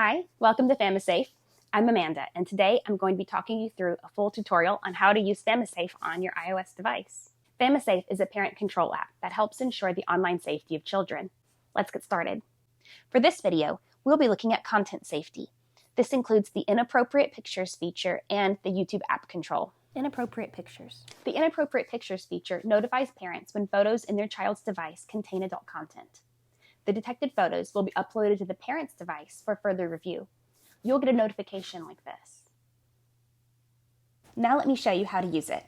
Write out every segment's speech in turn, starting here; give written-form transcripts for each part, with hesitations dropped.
Hi, welcome to FamiSafe. I'm Amanda, and today I'm going to be talking you through a full tutorial on how to use FamiSafe on your iOS device. FamiSafe is a parent control app that helps ensure the online safety of children. Let's get started. For this video, we'll be looking at content safety. This includes the Inappropriate Pictures feature and the YouTube app control. Inappropriate Pictures. The Inappropriate Pictures feature notifies parents when photos in their child's device contain adult content. The detected photos will be uploaded to the parent's device for further review. You'll get a notification like this. Now let me show you how to use it.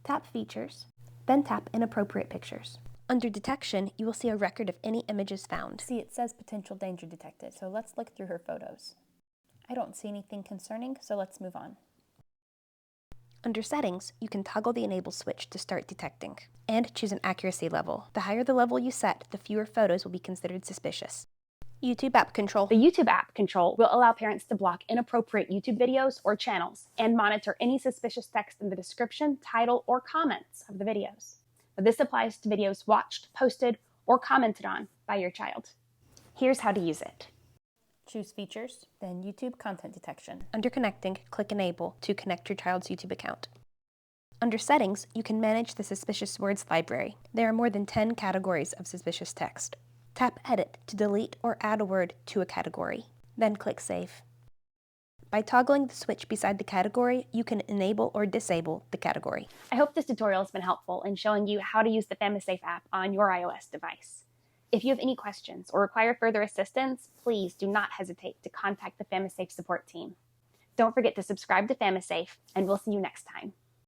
Tap Features, then tap Inappropriate Pictures. Under Detection, you will see a record of any images found. See, it says potential danger detected, so let's look through her photos. I don't see anything concerning, so let's move on. Under Settings, you can toggle the Enable switch to start detecting, and choose an accuracy level. The higher the level you set, the fewer photos will be considered suspicious. YouTube app control. The YouTube app control will allow parents to block inappropriate YouTube videos or channels and monitor any suspicious text in the description, title, or comments of the videos. This applies to videos watched, posted, or commented on by your child. Here's how to use it. Choose Features, then YouTube Content Detection. Under Connecting, click Enable to connect your child's YouTube account. Under Settings, you can manage the suspicious words library. There are more than 10 categories of suspicious text. Tap Edit to delete or add a word to a category. Then click Save. By toggling the switch beside the category, you can enable or disable the category. I hope this tutorial has been helpful in showing you how to use the FamiSafe app on your iOS device. If you have any questions or require further assistance, please do not hesitate to contact the FamiSafe support team. Don't forget to subscribe to FamiSafe, and we'll see you next time.